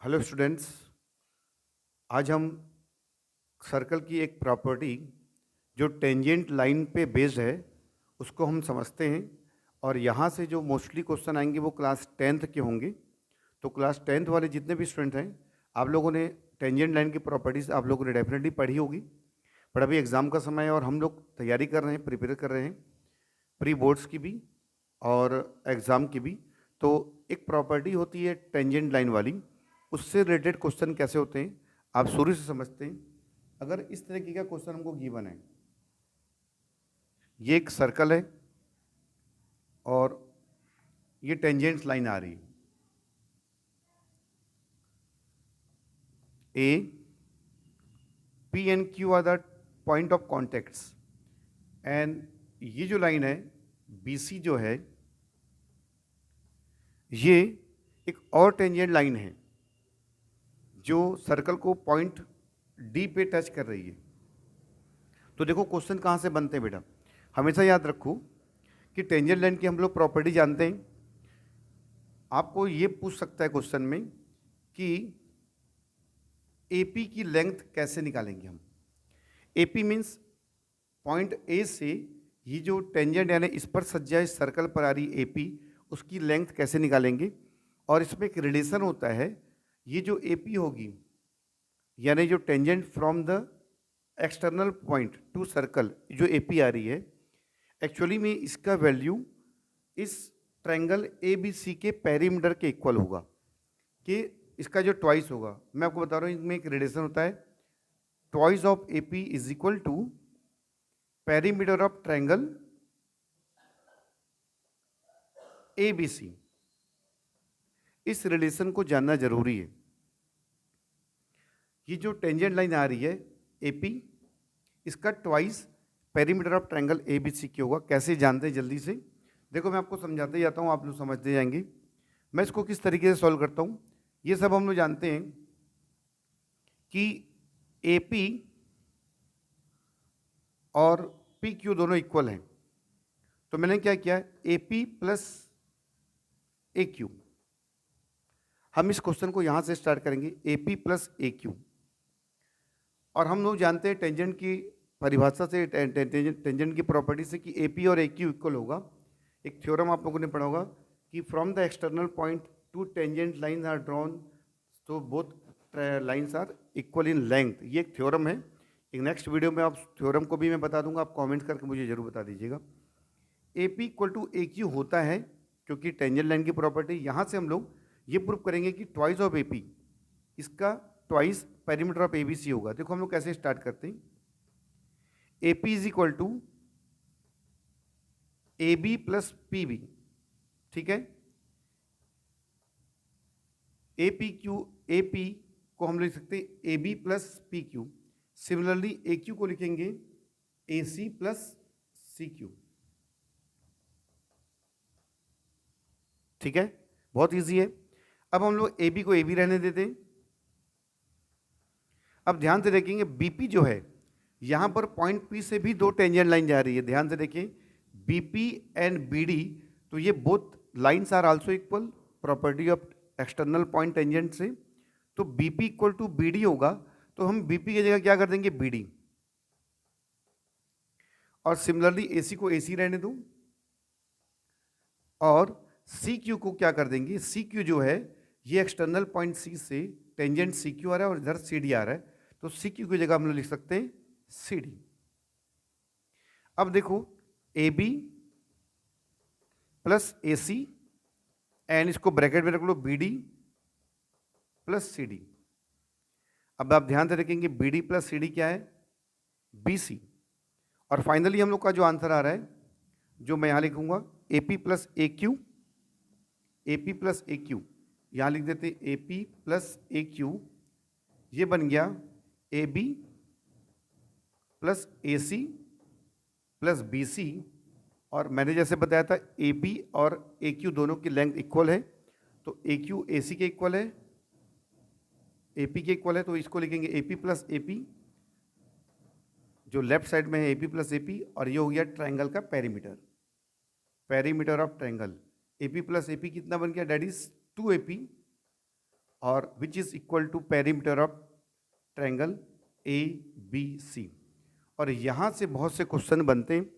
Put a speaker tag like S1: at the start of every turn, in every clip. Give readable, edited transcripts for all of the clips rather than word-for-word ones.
S1: Hello students. आज हम circle की एक प्रॉपर्टी जो टेंजेंट लाइन पे बेस्ड है उसको हम समझते हैं। और यहाँ से जो मोस्टली क्वेश्चन आएंगे वो क्लास 10th के होंगे। तो क्लास 10th वाले जितने भी स्टूडेंट हैं, आप लोगों ने टेंजेंट लाइन की प्रॉपर्टीज़ आप लोगों ने डेफिनेटली पढ़ी होगी। पर अभी एग्ज़ाम का समय है और हम लोग तैयारी कर रहे हैं, प्रिपेयर कर रहे हैं प्री बोर्ड्स की भी और एग्ज़ाम की भी। तो एक प्रॉपर्टी होती है टेंजेंट लाइन वाली, उससे रिलेटेड क्वेश्चन कैसे होते हैं आप शुरू से समझते हैं। अगर इस तरीके का क्वेश्चन हमको गिवन है, ये एक सर्कल है और ये टेंजेंट लाइन आ रही है A, P and Q are the point of contacts. And ये जो लाइन है बी सी जो है, ये एक और टेंजेंट लाइन है जो सर्कल को पॉइंट डी पे टच कर रही है। तो देखो क्वेश्चन कहाँ से बनते हैं बेटा, हमेशा याद रखो कि टेंजेंट लाइन की हम लोग प्रॉपर्टी जानते हैं। आपको ये पूछ सकता है क्वेश्चन में कि एपी की लेंथ कैसे निकालेंगे हम। एपी मीन्स पॉइंट ए से ये जो टेंजेंट यानी इस पर सज्जा इस सर्कल पर आ रही एपी, उसकी लेंथ कैसे निकालेंगे। और इसमें एक रिलेशन होता है, ये जो एपी होगी यानी जो tangent from the external point to circle जो एपी आ रही है, एक्चुअली में इसका वैल्यू इस ट्रायंगल ए बी सी के पेरीमीटर के इक्वल होगा, कि इसका जो ट्वाइस होगा। मैं आपको बता रहा हूँ इनमें एक रिलेशन होता है, twice of A P is equal to perimeter of triangle A B C. इस रिलेशन को जानना जरूरी है। ये जो टेंजेंट लाइन आ रही है एपी, इसका twice perimeter of triangle A B C की होगा। कैसे जानते हैं जल्दी से देखो, मैं आपको समझाते जाता हूँ, आप लोग समझते जाएंगे। मैं इसको किस तरीके से सॉल्व करता हूँ, ये सब हम लोग जानते हैं कि एपी और पी क्यू दोनों इक्वल हैं। तो मैंने क्या किया, एपी प्लस ए क्यू। हम इस क्वेश्चन को यहां से स्टार्ट करेंगे, एपी प्लस ए क्यू। और हम लोग जानते हैं टेंजेंट की परिभाषा से, टेंजेंट की प्रॉपर्टी से, कि एपी और ए क्यू इक्वल होगा। एक थ्योरम आप लोगों ने पढ़ा होगा कि from the external point to tangent lines are drawn, तो both lines are equal in length. ये एक थ्योरम है। एक नेक्स्ट वीडियो में आप थ्योरम को भी मैं बता दूंगा, आप कमेंट करके मुझे जरूर बता दीजिएगा। A P equal to A Q होता है क्योंकि टेंजेंट लाइन की प्रॉपर्टी। यहाँ से हम लोग ये प्रूव करेंगे कि ट्वाइस ऑफ ए पी, इसका twice perimeter of A B C होगा। देखो हम लोग कैसे स्टार्ट करते हैं, A P is equal to A B plus P B, ठीक है। A P Q, A P को हम लिख सकते हैं A B plus P Q. Similarly A Q को लिखेंगे ए सी प्लस सी क्यू, ठीक है, बहुत इजी है। अब हम लोग ए बी को ए बी रहने देते हैं। अब ध्यान से देखेंगे बीपी जो है, यहां पर पॉइंट पी से भी दो टेंजेंट लाइन जा रही है। ध्यान से देखें बीपी एंड बीडी, तो ये both lines are also equal, property of external point tangent से। तो बीपी इक्वल टू बीडी होगा, तो हम बीपी की जगह क्या कर देंगे, बीडी। और सिमिलरली एसी को एसी रहने दो, और सी क्यू को क्या कर देंगे, सी क्यू जो है ये एक्सटर्नल पॉइंट सी से टेंजेंट सी क्यू आ रहा है और इधर सी डी आ रहा है, तो सी क्यू की जगह हम लोग लिख सकते हैं सी डी। अब देखो A B plus A C, and इसको ब्रैकेट में रख लो B D plus C D. अब आप ध्यान से रखेंगे B D plus C D क्या है, बी सी। और फाइनली हम लोग का जो आंसर आ रहा है, जो मैं यहां लिखूंगा A P plus A Q, A P plus A Q, यहां लिख देते A P plus A Q. ये बन गया A B plus A C plus B C. और मैंने जैसे बताया था ए बी और ए क्यू दोनों की लेंथ इक्वल है, तो ए क्यू ए सी के इक्वल है, ए पी के इक्वल है, तो इसको लिखेंगे A P plus A P, जो लेफ्ट साइड में है A P plus A P. और ये हो गया ट्रायंगल का perimeter, perimeter of triangle. A P plus A P कितना बन गया, डेट इज 2 ए पी और which is equal to perimeter of triangle ABC। और यहाँ से बहुत से क्वेश्चन बनते हैं।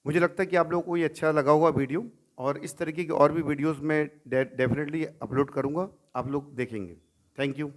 S1: मुझे लगता है कि आप लोगों को ये अच्छा लगा होगा वीडियो, और इस तरीके की और भी वीडियोस मैं डेफिनेटली अपलोड करूँगा, आप लोग देखेंगे। Thank you.